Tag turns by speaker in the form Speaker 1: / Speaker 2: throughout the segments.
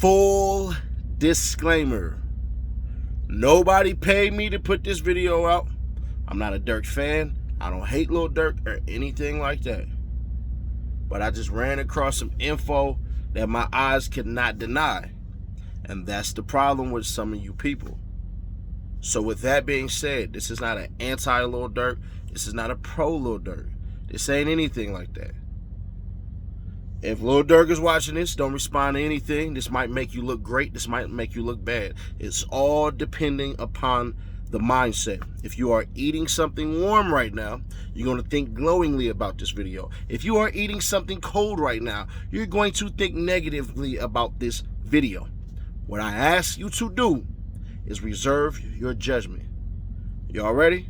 Speaker 1: Full disclaimer. Nobody paid me to put this video out. I'm not a Durk fan. I don't hate Lil Durk or anything like that. But I just ran across some info that my eyes could not deny. And that's the problem with some of you people. So with that being said, this is not an anti-Lil Durk. This is not a pro-Lil Durk. This ain't anything like that. If Lil Durk is watching this, don't respond to anything. This might make you look great. This might make you look bad. It's all depending upon the mindset. If you are eating something warm right now, you're going to think glowingly about this video. If you are eating something cold right now, you're going to think negatively about this video. What I ask you to do is reserve your judgment. Y'all ready?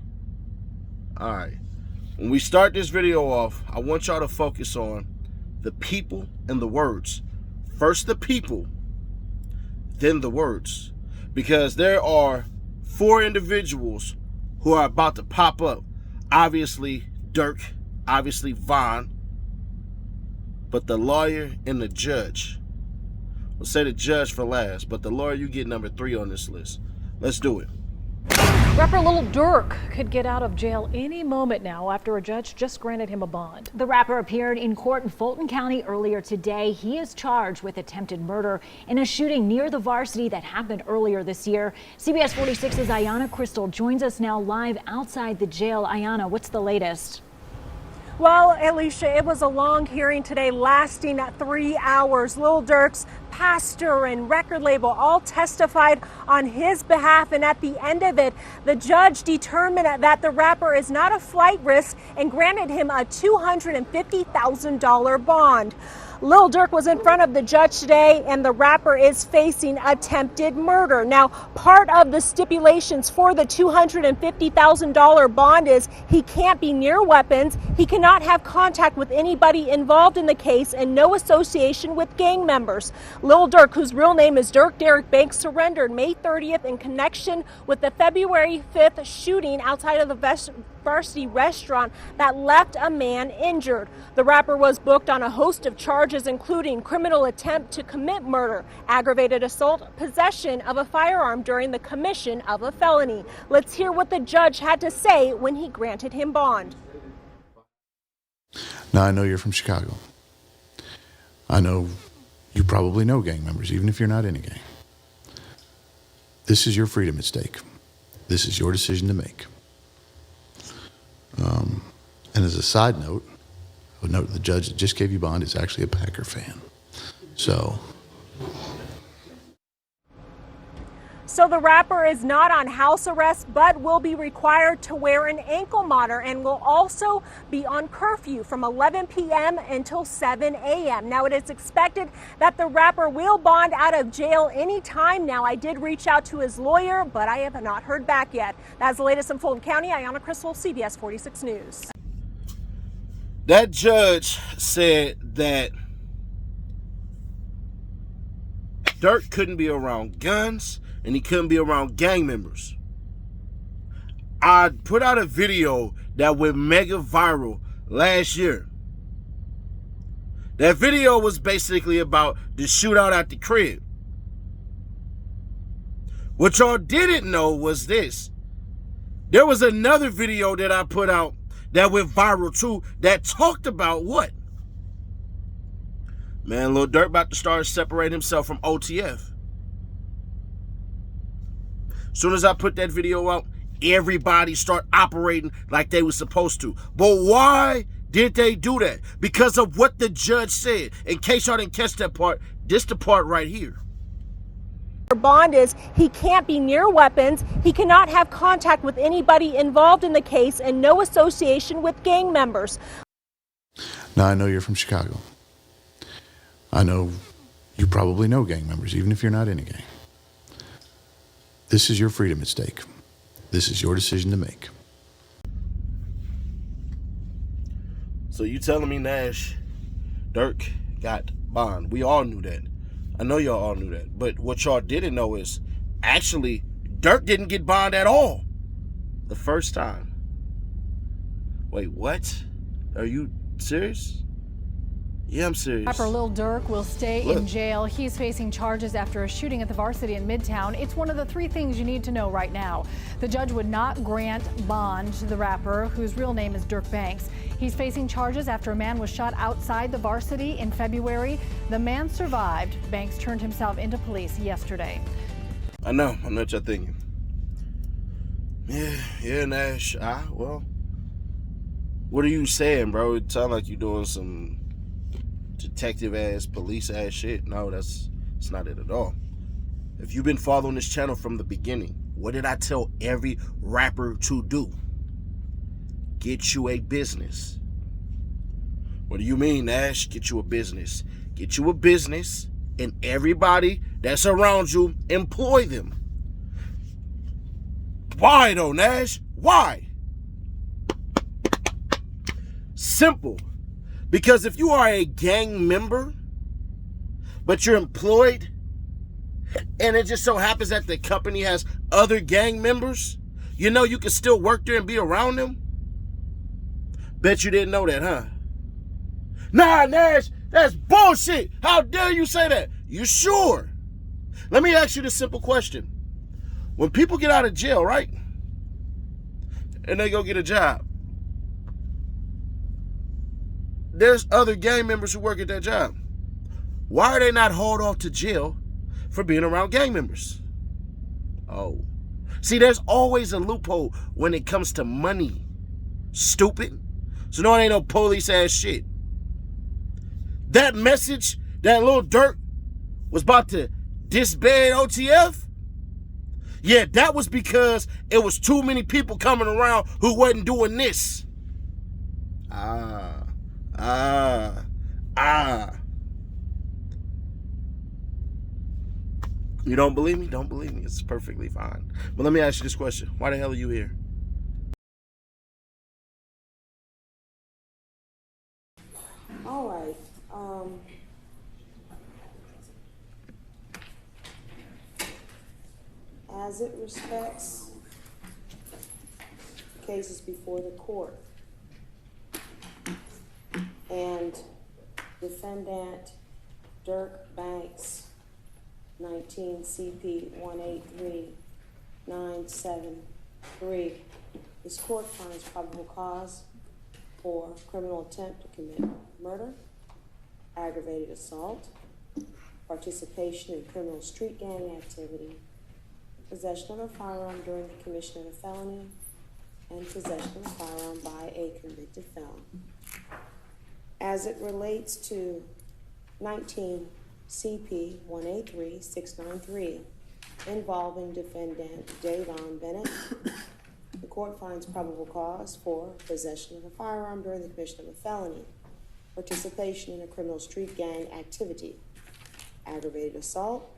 Speaker 1: All right. When we start this video off, I want y'all to focus on the people and the words. First the people, then the words. Because there are 4 individuals who are about to pop up. Obviously Durk, obviously Von, but the lawyer and the judge. We'll say the judge for last, but the lawyer, you get number 3 on this list. Let's do it.
Speaker 2: Rapper Lil Durk could get out of jail any moment now after a judge just granted him a bond.
Speaker 3: The rapper appeared in court in Fulton County earlier today. He is charged with attempted murder in a shooting near the Varsity that happened earlier this year. CBS 46's Ayanna Crystal joins us now live outside the jail. Ayanna, what's the latest?
Speaker 4: Well, Alicia, it was a long hearing today lasting 3 hours. Lil Durk's pastor and record label all testified on his behalf, and at the end of it, the judge determined that the rapper is not a flight risk and granted him a $250,000 bond. Lil Durk was in front of the judge today, and the rapper is facing attempted murder. Now, part of the stipulations for the $250,000 bond is he can't be near weapons, he cannot have contact with anybody involved in the case, and no association with gang members. Lil Durk, whose real name is Durk Derek Banks, surrendered May 30th in connection with the February 5th shooting outside of the Varsity restaurant that left a man injured. The rapper was booked on a host of charges, including criminal attempt to commit murder, aggravated assault, possession of a firearm during the commission of a felony. Let's hear what the judge had to say when he granted him bond.
Speaker 5: Now, I know you're from Chicago. I know you probably know gang members, even if you're not in a gang. This is your freedom at stake. This is your decision to make. And as a side note, I would note the judge that just gave you bond is actually a Packer fan. So
Speaker 4: the rapper is not on house arrest, but will be required to wear an ankle monitor and will also be on curfew from 11 p.m. until 7 a.m. Now, it is expected that the rapper will bond out of jail anytime now. I did reach out to his lawyer, but I have not heard back yet. That's the latest in Fulton County. Ayanna Crystal, CBS 46 News.
Speaker 1: That judge said that Durk couldn't be around guns and he couldn't be around gang members. I put out a video that went mega viral last year. That video was basically about the shootout at the crib. What y'all didn't know was this. There was another video that I put out that went viral too that talked about what? Man, Lil Durk about to start separating himself from OTF. Soon as I put that video out, everybody start operating like they were supposed to. But why did they do that? Because of what the judge said. In case y'all didn't catch that part, this the part right here.
Speaker 4: Bond is he can't be near weapons, he cannot have contact with anybody involved in the case, and no association with gang members.
Speaker 5: now I know you're from Chicago. I know you probably know gang members, even if you're not in a gang. This is your freedom at stake. This is your decision to make.
Speaker 1: So you telling me, Nash, Durk got bond? We all knew that. I know y'all all knew that. But what y'all didn't know is actually Durk didn't get bond at all the first time. Wait, what? Are you serious? Yeah, I'm serious.
Speaker 2: Rapper Lil Durk will stay
Speaker 1: Look.
Speaker 2: in jail. He's facing charges after a shooting at the Varsity in Midtown. It's one of the 3 things you need to know right now. The judge would not grant bond to the rapper, whose real name is Durk Banks. He's facing charges after a man was shot outside the Varsity in February. The man survived. Banks turned himself into police yesterday.
Speaker 1: I know what you're thinking. Yeah, Nash. Well, what are you saying, bro? It sounds like you're doing some detective-ass, police-ass shit. No, it's not it at all. If you've been following this channel from the beginning, what did I tell every rapper to do? Get you a business. What do you mean, Nash? Get you a business. Get you a business, and everybody that's around you, employ them. Why though, Nash? Why? Simple. Because if you are a gang member, but you're employed, and it just so happens that the company has other gang members, you know you can still work there and be around them? Bet you didn't know that, huh? Nah, Nash, that's bullshit. How dare you say that? You sure? Let me ask you this simple question. When people get out of jail, right, and they go get a job, there's other gang members who work at that job. Why are they not hauled off to jail for being around gang members? Oh. See, there's always a loophole when it comes to money. Stupid. So no, it ain't no police ass shit. That message that Lil Durk was about to disband OTF? Yeah, that was because it was too many people coming around who wasn't doing this. You don't believe me? Don't believe me. It's perfectly fine. But let me ask you this question. Why the hell are you here?
Speaker 6: All right. As it respects cases before the court and defendant Durk Banks, 19 CP 183973, this court finds probable cause for criminal attempt to commit murder, aggravated assault, participation in criminal street gang activity, possession of a firearm during the commission of a felony, and possession of a firearm by a convicted felon. As it relates to 19 CP 183693 involving defendant Davon Bennett, the court finds probable cause for possession of a firearm during the commission of a felony, participation in a criminal street gang activity, aggravated assault,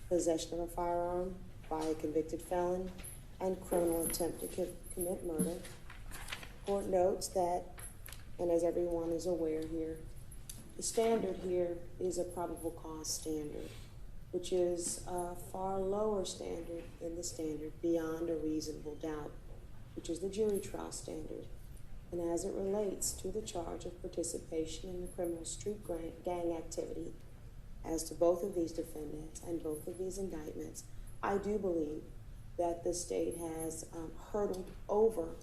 Speaker 6: possession of a firearm by a convicted felon, and criminal attempt to commit murder. Court notes that, and as everyone is aware here, the standard here is a probable cause standard, which is a far lower standard than the standard beyond a reasonable doubt, which is the jury trial standard. And as it relates to the charge of participation in the criminal street gang activity, as to both of these defendants and both of these indictments, I do believe that the state has hurdled over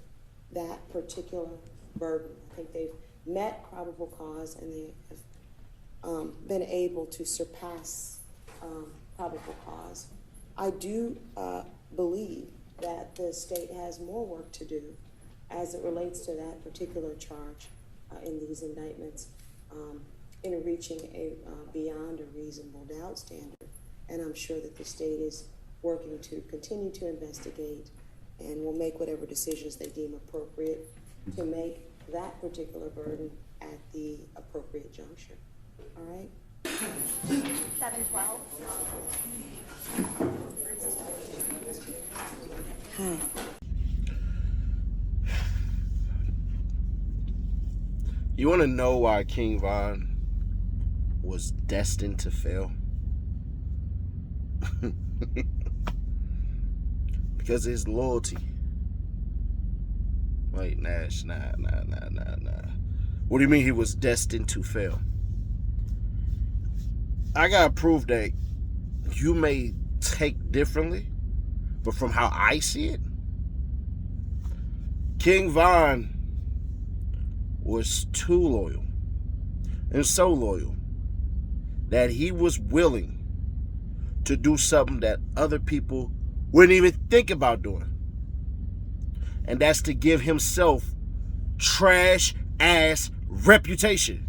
Speaker 6: that particular burden. I think they've met probable cause and they have been able to surpass probable cause. I do believe that the state has more work to do as it relates to that particular charge in these indictments in reaching a beyond a reasonable doubt standard. And I'm sure that the state is working to continue to investigate and will make whatever decisions they deem appropriate to make that particular burden at the appropriate juncture. All right?
Speaker 7: 712.
Speaker 6: Hi.
Speaker 1: You want to know why King Von was destined to fail? Because of his loyalty. Wait, Nash, nah. What do you mean he was destined to fail? I gotta prove that you may take differently, but from how I see it, King Von was too loyal, and so loyal that he was willing to do something that other people wouldn't even think about doing. And that's to give himself trash ass reputation.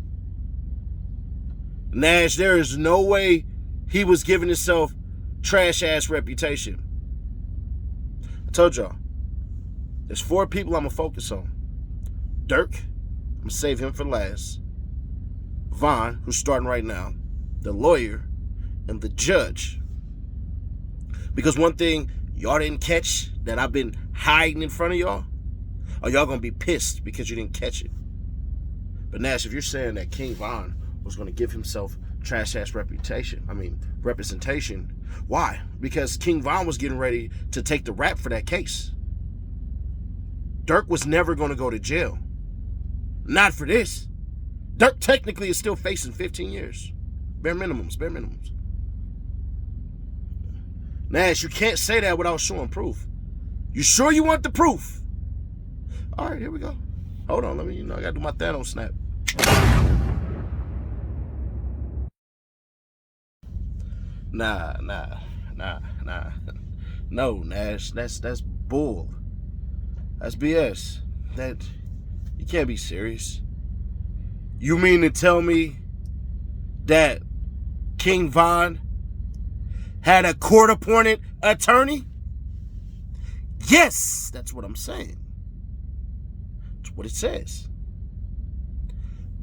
Speaker 1: Nash, there is no way he was giving himself trash ass reputation. I told y'all, there's 4 people I'm gonna focus on. Durk, I'm gonna save him for last. Von, who's starting right now, the lawyer, and the judge. Because one thing y'all didn't catch that I've been hiding in front of y'all, or y'all gonna be pissed because you didn't catch it. But Nash, if you're saying that King Von was gonna give himself trash ass representation, why? Because King Von was getting ready to take the rap for that case. Durk was never gonna go to jail. Not for this. Durk technically is still facing 15 years. Bare minimums. Nash, you can't say that without showing proof. You sure you want the proof? All right, here we go. Hold on, I gotta do my Thanos snap. Nah. No, Nash, that's bull. That's BS. That, you can't be serious. You mean to tell me that King Von had a court-appointed attorney? Yes, that's what I'm saying. That's what it says.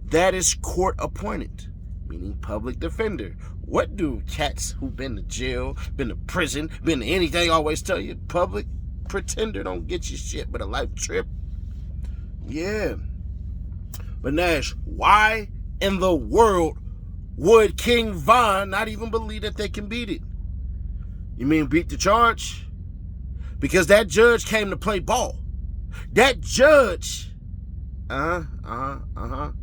Speaker 1: That is court-appointed, meaning public defender. What do cats who've been to jail, been to prison, been to anything always tell you? Public pretender don't get you shit but a life trip. Yeah. But Nash, why in the world would King Von not even believe that they can beat it? You mean beat the charge? Because that judge came to play ball. That judge, that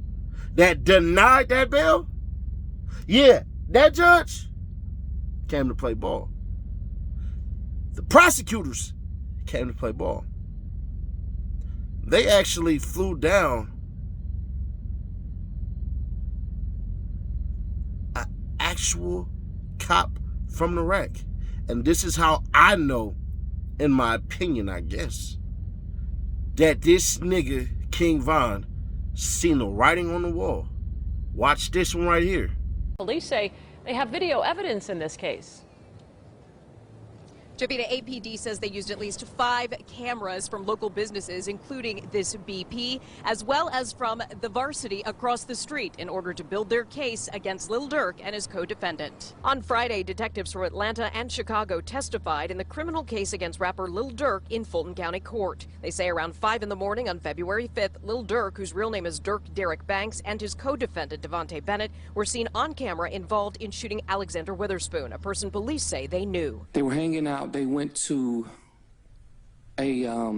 Speaker 1: denied that bail, yeah, that judge came to play ball. The prosecutors came to play ball. They actually flew down an actual cop from the rack. And this is how I know, in my opinion, I guess, that this nigga, King Von, seen the writing on the wall. Watch this one right here.
Speaker 7: Police say they have video evidence in this case.
Speaker 8: Javita, APD says they used at least 5 cameras from local businesses, including this BP, as well as from the Varsity across the street in order to build their case against Lil Durk and his co-defendant. On Friday, detectives from Atlanta and Chicago testified in the criminal case against rapper Lil Durk in Fulton County Court. They say around 5 in the morning on February 5th, Lil Durk, whose real name is Durk Derek Banks, and his co-defendant Devontae Bennett were seen on camera involved in shooting Alexander Witherspoon, a person police say they knew.
Speaker 9: They were hanging out. They went to a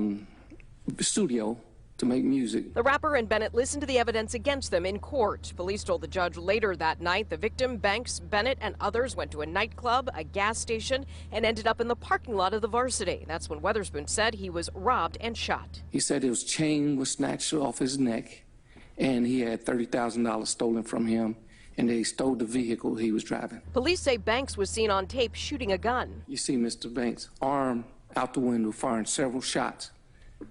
Speaker 9: studio to make music.
Speaker 8: The rapper and Bennett listened to the evidence against them in court. Police told the judge later that night the victim, Banks, Bennett, and others went to a nightclub, a gas station, and ended up in the parking lot of the Varsity. That's when Witherspoon said he was robbed and shot.
Speaker 9: He said his chain was snatched off his neck, and he had $30,000 stolen from him, and they stole the vehicle he was driving.
Speaker 8: Police say Banks was seen on tape shooting a gun.
Speaker 9: You see Mr. Banks' arm out the window firing several shots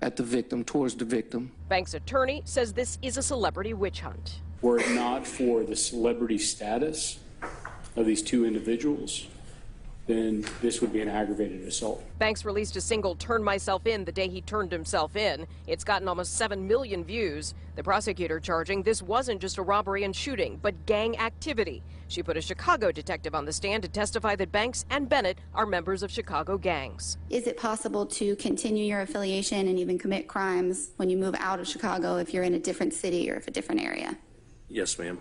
Speaker 9: at the victim, towards the victim.
Speaker 8: Banks' attorney says this is a celebrity witch hunt.
Speaker 10: Were it not for the celebrity status of these 2 individuals, then this would be an aggravated assault.
Speaker 8: Banks released a single "Turn Myself In" the day he turned himself in. It's gotten almost 7 million views. The prosecutor charging this wasn't just a robbery and shooting, but gang activity. She put a Chicago detective on the stand to testify that Banks and Bennett are members of Chicago gangs.
Speaker 11: Is it possible to continue your affiliation and even commit crimes when you move out of Chicago if you're in a different city or if a different area?
Speaker 10: Yes, ma'am.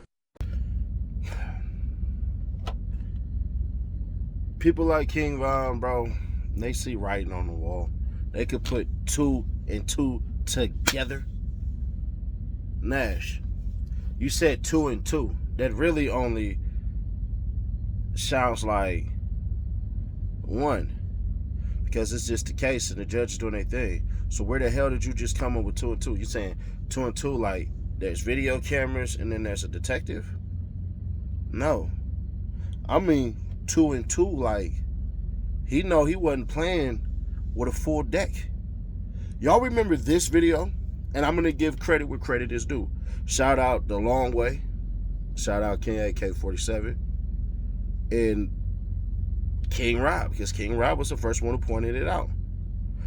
Speaker 1: People like King Von, bro, they see writing on the wall. They could put 2 and 2 together. Nash, you said 2 and 2. That really only sounds like one, because it's just the case and the judge is doing their thing. So where the hell did you just come up with 2 and 2? You saying 2 and 2 like there's video cameras and then there's a detective? No. I mean 2 and 2 like he know he wasn't playing with a full deck. Y'all remember this video? And I'm going to give credit where credit is due. Shout out The Long Way. Shout out King AK-47. And King Rob, because King Rob was the first one who pointed it out.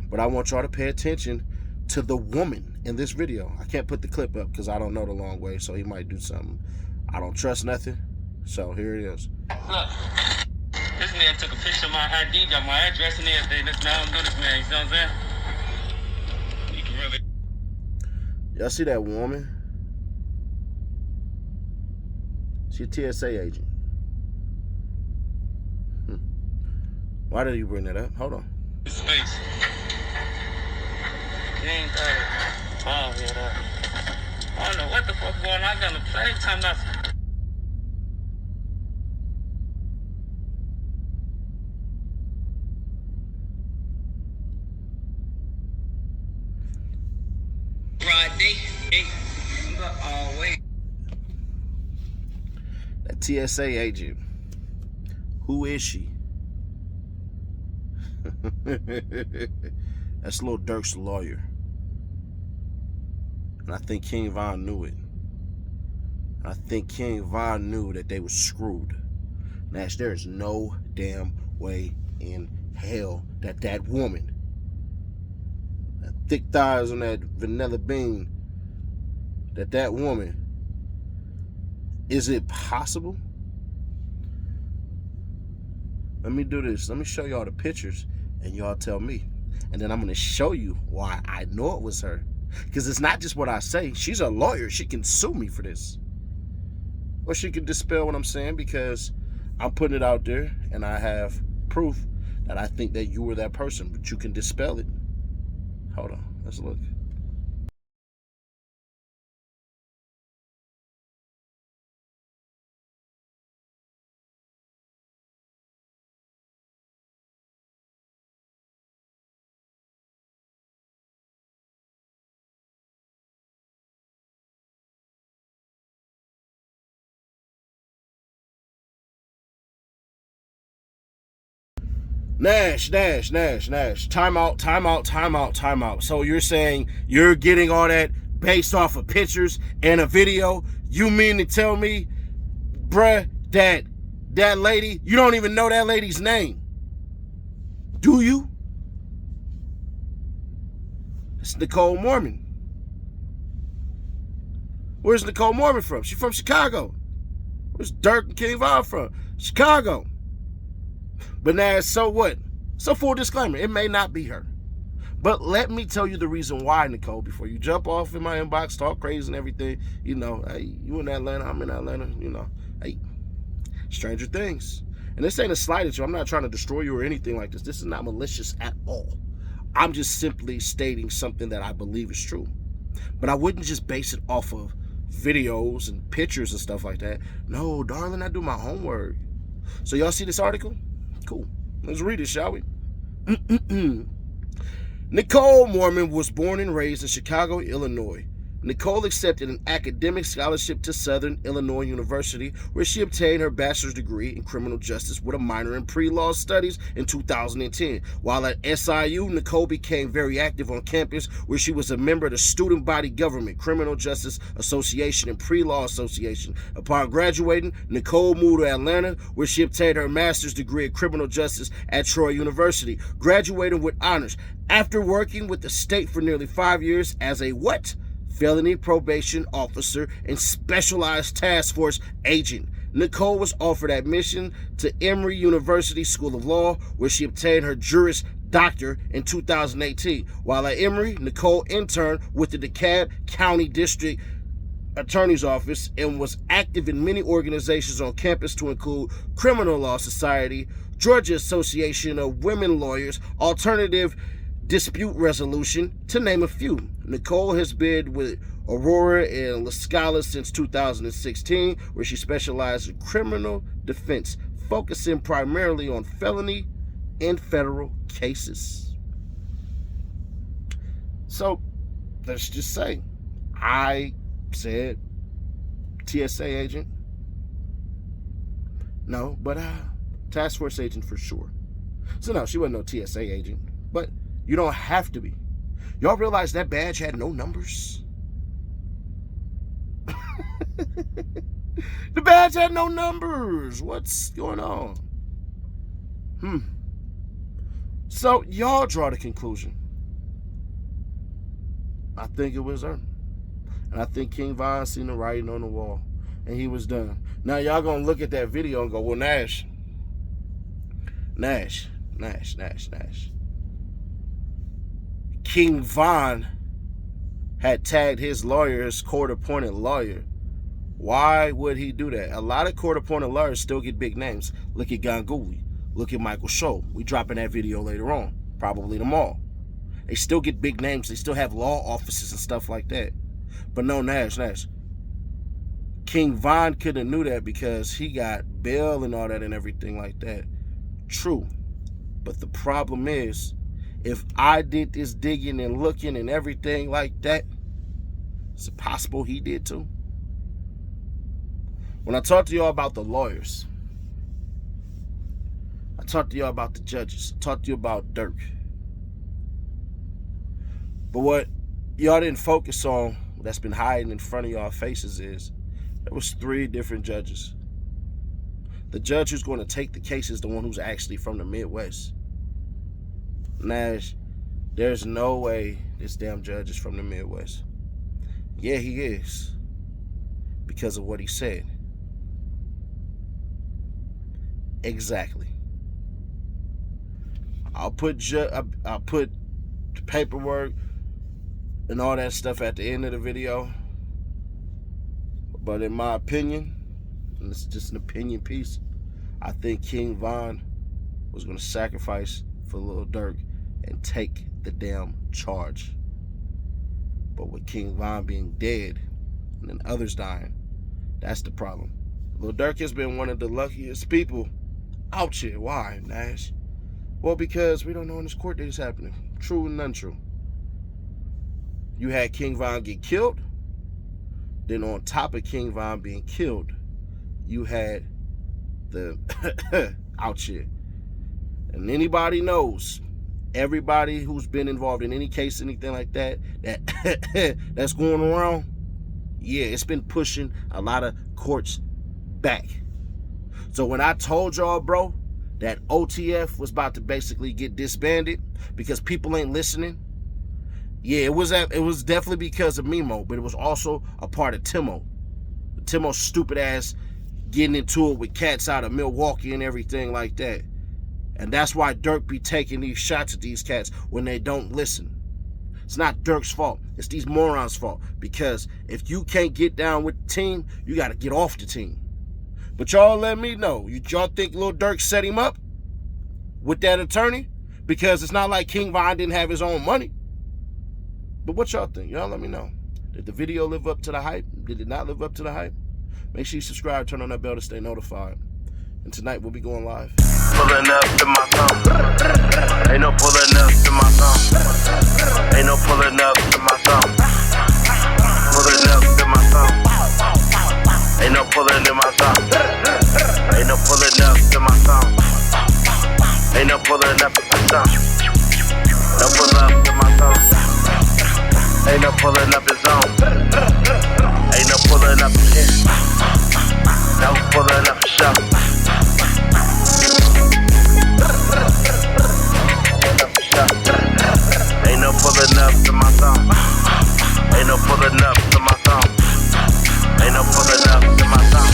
Speaker 1: But I want y'all to pay attention to the woman in this video. I can't put the clip up because I don't know The Long Way, so he might do something. I don't trust nothing. So here it is.
Speaker 12: Look, this man took a picture of my ID, got my address and everything. That's now I'm doing this man, you know what I'm saying? You can really...
Speaker 1: Y'all see that woman? She a TSA agent. Why did you bring that up? Hold on.
Speaker 12: Space. You ain't I don't know what the fuck going on. I got no play time nothing. That
Speaker 1: TSA agent. Who is she? That's Lil Durk's lawyer. And I think King Von knew it. I think King Von knew that they were screwed. Nash, there is no damn way in hell that that woman, that thick thighs on that vanilla bean, that woman, is it possible? Let me do this. Let me show y'all the pictures and y'all tell me. And then I'm going to show you why I know it was her. Because it's not just what I say. She's a lawyer. She can sue me for this. Or she can dispel what I'm saying because I'm putting it out there and I have proof that I think that you were that person. But you can dispel it. Hold on. Let's look. Nash. Time out. So you're saying you're getting all that based off of pictures and a video? You mean to tell me, bruh, that lady, you don't even know that lady's name? Do you? It's Nicole Mormon. Where's Nicole Mormon from? She's from Chicago. Where's Durk and King Von from? Chicago. But now, so what? So full disclaimer, it may not be her. But let me tell you the reason why, Nicole, before you jump off in my inbox, talk crazy and everything. You know, hey, you in Atlanta, I'm in Atlanta, you know. Hey, stranger things. And this ain't a slight at you. I'm not trying to destroy you or anything like this. This is not malicious at all. I'm just simply stating something that I believe is true. But I wouldn't just base it off of videos and pictures and stuff like that. No, darling, I do my homework. So y'all see this article? Cool. Let's read it, shall we? Nicole Mormon was born and raised in Chicago, Illinois. Nicole accepted an academic scholarship to Southern Illinois University, where she obtained her bachelor's degree in criminal justice with a minor in pre-law studies in 2010. While at SIU, Nicole became very active on campus, where she was a member of the student body government, Criminal Justice Association, and Pre-Law Association. Upon graduating, Nicole moved to Atlanta, where she obtained her master's degree in criminal justice at Troy University, graduating with honors. After working with the state for nearly 5 years as a what? Felony probation officer and specialized task force agent, Nicole was offered admission to Emory University School of Law, where she obtained her Juris Doctor in 2018. While at Emory, Nicole interned with the DeKalb County District Attorney's Office and was active in many organizations on campus to include Criminal Law Society, Georgia Association of Women Lawyers, Alternative Dispute Resolution, to name a few. Nicole has been with Aurora and La Scala since 2016, where she specialized in criminal defense, focusing primarily on felony and federal cases. So let's just say I said TSA agent. No, but task force agent for sure. So no, she wasn't no TSA agent, but you don't have to be. Y'all realize that badge had no numbers? The badge had no numbers. What's going on? So y'all draw the conclusion. I think it was her. And I think King Von seen the writing on the wall. And he was done. Now y'all gonna look at that video and go, well, Nash. King Von had tagged his lawyer, his court-appointed lawyer. Why would he do that? A lot of court-appointed lawyers still get big names. Look at Ganguly. Look at Michael Scho. We dropping that video later on, probably tomorrow. They still get big names. They still have law offices and stuff like that. But no, Nash. King Von could have knew that because he got bail and all that and everything like that. True. But the problem is, if I did this digging and looking and everything like that, it's possible he did too. When I talk to y'all about the lawyers, I talk to y'all about the judges, I talk to you about Durk. But what y'all didn't focus on, that's been hiding in front of y'all faces, is there was 3 different judges. The judge who's going to take the case is the one who's actually from the Midwest. Nash, there's no way this damn judge is from the Midwest. Yeah, he is. Because of what he said. Exactly. I'll put the paperwork and all that stuff at the end of the video. But in my opinion, and it's just an opinion piece, I think King Von was going to sacrifice for Lil Durk and take the damn charge. But with King Von being dead and then others dying, that's the problem. Lil Durk has been one of the luckiest people out here. Why, Nash? Well, because we don't know when this court date is happening. True and untrue. You had King Von get killed. Then on top of King Von being killed, you had the out here. And anybody knows, everybody who's been involved in any case, anything like that, that's going around, yeah, it's been pushing a lot of courts back. So when I told y'all, bro, that OTF was about to basically get disbanded because people ain't listening, yeah, it was definitely because of Mimo, but it was also a part of Timo. Timo's stupid ass getting into it with cats out of Milwaukee and everything like that. And that's why Durk be taking these shots at these cats when they don't listen. It's not Durk's fault. It's these morons' fault. Because if you can't get down with the team, you got to get off the team. But y'all let me know. Y'all think Lil Durk set him up with that attorney? Because it's not like King Von didn't have his own money. But what y'all think? Y'all let me know. Did the video live up to the hype? Did it not live up to the hype? Make sure you subscribe, turn on that bell to stay notified. And tonight we'll be going live.
Speaker 13: Pulling up to my phone. Ain't no pulling up to my phone. Ain't no pulling up to my phone. Pulling up to my phone. Ain't no pulling in my phone. Ain't no pulling up to my phone. Ain't no pulling up to my phone. No pull up to my phone. Ain't no pulling up his own. Ain't no pulling up his here. No pulling up the show. Ain't no pulling up to my song. Ain't no pulling up to my song. Ain't no pulling up to my song.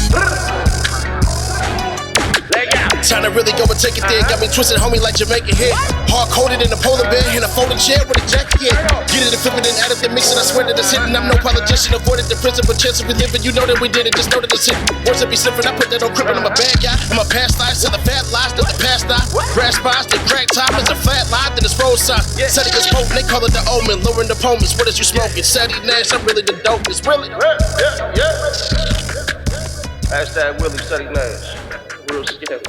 Speaker 1: Time to really go and take it there. Got me twisted, homie, like Jamaican hit. Hard-coded in a polar bear in a folding chair with a jacket, yeah. Get it and flip it and add it and mix it. I swear that it's hidden. I'm no politician, avoided the prison, but chance of reliving. You know that we did it, just know that it's hidden. Words that be slipping, I put that on crippin'. I'm a bad guy. I'm a past life, to the fat lies, to the past die. Crash spies, the crack time is a flat line, then it's road sign. Said it gets potent, they call it the omen. Lowering the opponents, what is you smoking? Sadie Nash, I'm really the dopest, really. Yeah. Hashtag Willie Sadie Nash. Real scary.